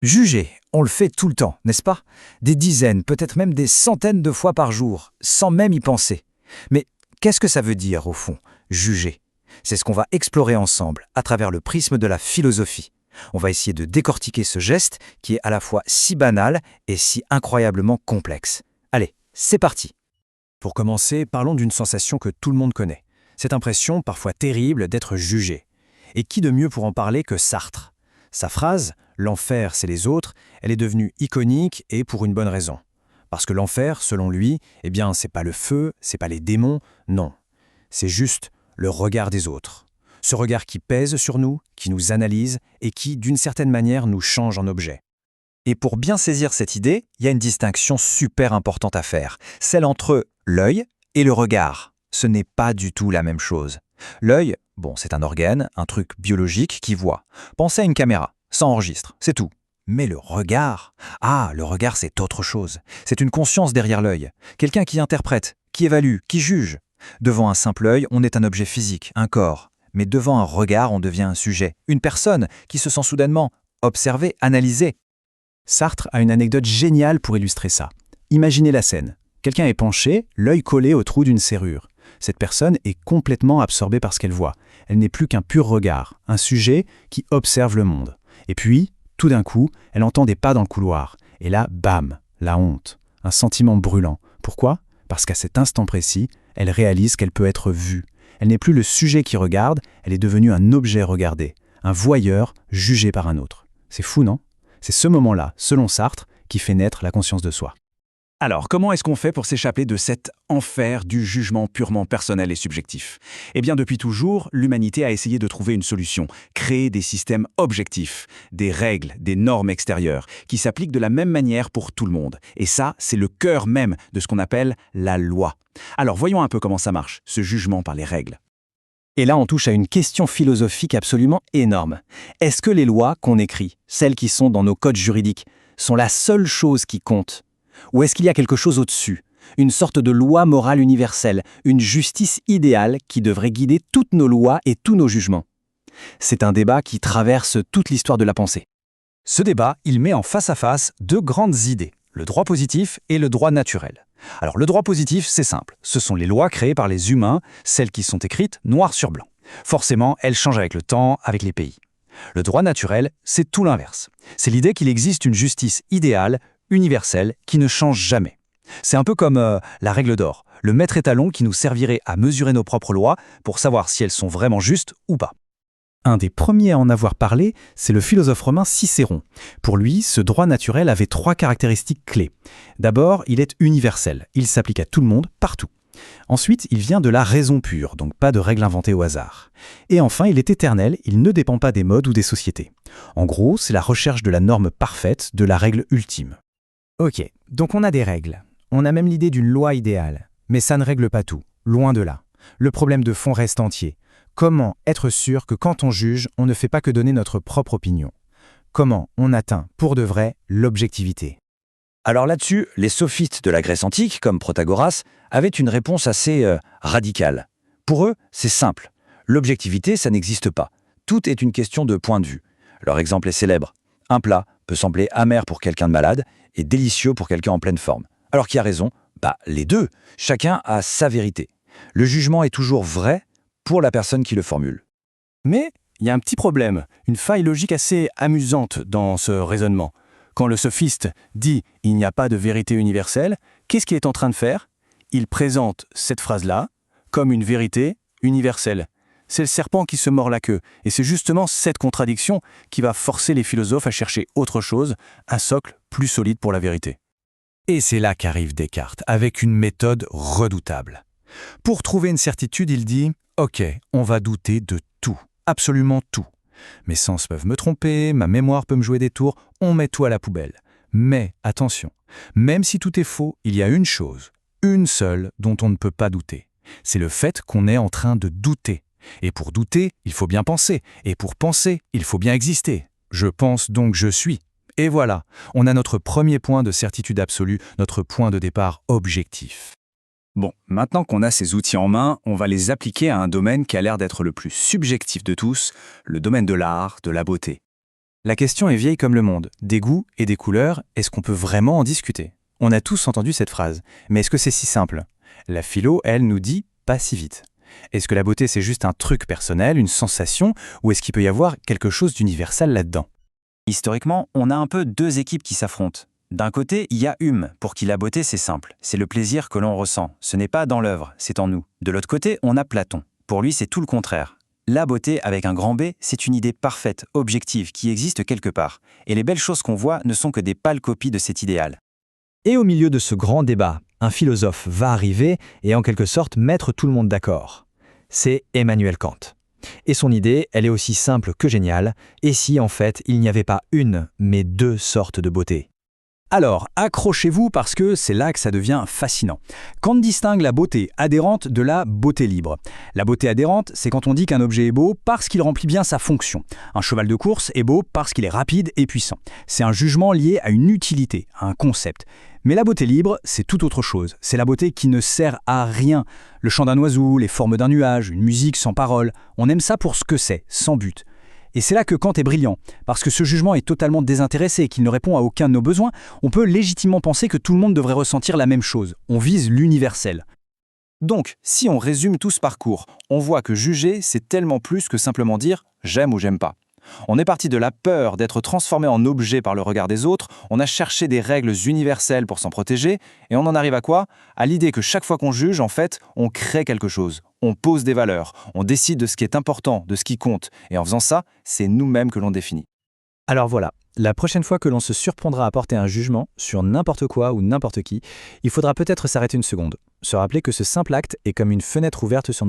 Juger, on le fait tout le temps, n'est-ce pas? Des dizaines, peut-être même des centaines de fois par jour, sans même y penser. Mais qu'est-ce que ça veut dire, au fond, juger? C'est ce qu'on va explorer ensemble, à travers le prisme de la philosophie. On va essayer de décortiquer ce geste qui est à la fois si banal et si incroyablement complexe. Allez, c'est parti! Pour commencer, parlons d'une sensation que tout le monde connaît. Cette impression, parfois terrible, d'être jugé. Et qui de mieux pour en parler que Sartre? Sa phrase « L'enfer, c'est les autres », elle est devenue iconique et pour une bonne raison. Parce que l'enfer, selon lui, eh bien, c'est pas le feu, c'est pas les démons, non. C'est juste le regard des autres. Ce regard qui pèse sur nous, qui nous analyse et qui, d'une certaine manière, nous change en objet. Et pour bien saisir cette idée, il y a une distinction super importante à faire, celle entre l'œil et le regard. Ce n'est pas du tout la même chose. L'œil, bon, c'est un organe, un truc biologique qui voit. Pensez à une caméra, ça enregistre, c'est tout. Mais le regard, le regard c'est autre chose. C'est une conscience derrière l'œil, quelqu'un qui interprète, qui évalue, qui juge. Devant un simple œil, on est un objet physique, un corps. Mais devant un regard, on devient un sujet, une personne qui se sent soudainement observée, analysée. Sartre a une anecdote géniale pour illustrer ça. Imaginez la scène. Quelqu'un est penché, l'œil collé au trou d'une serrure. Cette personne est complètement absorbée par ce qu'elle voit. Elle n'est plus qu'un pur regard, un sujet qui observe le monde. Et puis, tout d'un coup, elle entend des pas dans le couloir. Et là, bam, la honte, un sentiment brûlant. Pourquoi? Parce qu'à cet instant précis, elle réalise qu'elle peut être vue. Elle n'est plus le sujet qui regarde, elle est devenue un objet regardé, un voyeur jugé par un autre. C'est fou, non? C'est ce moment-là, selon Sartre, qui fait naître la conscience de soi. Alors, comment est-ce qu'on fait pour s'échapper de cet enfer du jugement purement personnel et subjectif? Eh bien, depuis toujours, l'humanité a essayé de trouver une solution, créer des systèmes objectifs, des règles, des normes extérieures, qui s'appliquent de la même manière pour tout le monde. Et ça, c'est le cœur même de ce qu'on appelle la loi. Alors, voyons un peu comment ça marche, ce jugement par les règles. Et là, on touche à une question philosophique absolument énorme. Est-ce que les lois qu'on écrit, celles qui sont dans nos codes juridiques, sont la seule chose qui compte? Ou est-ce qu'il y a quelque chose au-dessus? Une sorte de loi morale universelle, une justice idéale qui devrait guider toutes nos lois et tous nos jugements? C'est un débat qui traverse toute l'histoire de la pensée. Ce débat, il met en face à face deux grandes idées, le droit positif et le droit naturel. Alors le droit positif, c'est simple, ce sont les lois créées par les humains, celles qui sont écrites noir sur blanc. Forcément, elles changent avec le temps, avec les pays. Le droit naturel, c'est tout l'inverse. C'est l'idée qu'il existe une justice idéale, universelle, qui ne change jamais. C'est un peu comme la règle d'or, le maître étalon qui nous servirait à mesurer nos propres lois pour savoir si elles sont vraiment justes ou pas. Un des premiers à en avoir parlé, c'est le philosophe romain Cicéron. Pour lui, ce droit naturel avait trois caractéristiques clés. D'abord, il est universel, il s'applique à tout le monde, partout. Ensuite, il vient de la raison pure, donc pas de règles inventées au hasard. Et enfin, il est éternel, il ne dépend pas des modes ou des sociétés. En gros, c'est la recherche de la norme parfaite, de la règle ultime. Ok, donc on a des règles. On a même l'idée d'une loi idéale. Mais ça ne règle pas tout, loin de là. Le problème de fond reste entier. Comment être sûr que quand on juge, on ne fait pas que donner notre propre opinion? Comment on atteint, pour de vrai, l'objectivité? Alors là-dessus, les sophistes de la Grèce antique, comme Protagoras, avaient une réponse assez radicale. Pour eux, c'est simple. L'objectivité, ça n'existe pas. Tout est une question de point de vue. Leur exemple est célèbre. Un plat peut sembler amer pour quelqu'un de malade et délicieux pour quelqu'un en pleine forme. Alors qui a raison? Les deux. Chacun a sa vérité. Le jugement est toujours vrai pour la personne qui le formule. Mais il y a un petit problème, une faille logique assez amusante dans ce raisonnement. Quand le sophiste dit « il n'y a pas de vérité universelle », qu'est-ce qu'il est en train de faire? Il présente cette phrase-là comme une vérité universelle. C'est le serpent qui se mord la queue, et c'est justement cette contradiction qui va forcer les philosophes à chercher autre chose, un socle plus solide pour la vérité. Et c'est là qu'arrive Descartes, avec une méthode redoutable. Pour trouver une certitude, il dit « Ok, on va douter de tout, absolument tout. Mes sens peuvent me tromper, ma mémoire peut me jouer des tours, on met tout à la poubelle. Mais attention, même si tout est faux, il y a une chose, une seule dont on ne peut pas douter. C'est le fait qu'on est en train de douter. Et pour douter, il faut bien penser. Et pour penser, il faut bien exister. Je pense donc je suis. Et voilà, on a notre premier point de certitude absolue, notre point de départ objectif. Bon, maintenant qu'on a ces outils en main, on va les appliquer à un domaine qui a l'air d'être le plus subjectif de tous, le domaine de l'art, de la beauté. La question est vieille comme le monde. Des goûts et des couleurs, est-ce qu'on peut vraiment en discuter? On a tous entendu cette phrase, mais est-ce que c'est si simple? La philo, elle, nous dit pas si vite. Est-ce que la beauté, c'est juste un truc personnel, une sensation, ou est-ce qu'il peut y avoir quelque chose d'universel là-dedans? Historiquement, on a un peu deux équipes qui s'affrontent. D'un côté, il y a Hume, pour qui la beauté c'est simple, c'est le plaisir que l'on ressent, ce n'est pas dans l'œuvre, c'est en nous. De l'autre côté, on a Platon. Pour lui, c'est tout le contraire. La beauté, avec un grand B, c'est une idée parfaite, objective, qui existe quelque part. Et les belles choses qu'on voit ne sont que des pâles copies de cet idéal. Et au milieu de ce grand débat, un philosophe va arriver et en quelque sorte mettre tout le monde d'accord. C'est Emmanuel Kant. Et son idée, elle est aussi simple que géniale, et si en fait il n'y avait pas une, mais deux sortes de beauté. Alors, accrochez-vous parce que c'est là que ça devient fascinant. Kant distingue la beauté adhérente de la beauté libre. La beauté adhérente, c'est quand on dit qu'un objet est beau parce qu'il remplit bien sa fonction. Un cheval de course est beau parce qu'il est rapide et puissant. C'est un jugement lié à une utilité, à un concept. Mais la beauté libre, c'est tout autre chose. C'est la beauté qui ne sert à rien. Le chant d'un oiseau, les formes d'un nuage, une musique sans parole. On aime ça pour ce que c'est, sans but. Et c'est là que Kant est brillant, parce que ce jugement est totalement désintéressé et qu'il ne répond à aucun de nos besoins. On peut légitimement penser que tout le monde devrait ressentir la même chose. On vise l'universel. Donc, si on résume tout ce parcours, on voit que juger, c'est tellement plus que simplement dire « j'aime » ou « j'aime pas ». On est parti de la peur d'être transformé en objet par le regard des autres, on a cherché des règles universelles pour s'en protéger, et on en arrive à quoi? À l'idée que chaque fois qu'on juge, en fait, on crée quelque chose. On pose des valeurs, on décide de ce qui est important, de ce qui compte, et en faisant ça, c'est nous-mêmes que l'on définit. Alors voilà, la prochaine fois que l'on se surprendra à porter un jugement sur n'importe quoi ou n'importe qui, il faudra peut-être s'arrêter une seconde, se rappeler que ce simple acte est comme une fenêtre ouverte sur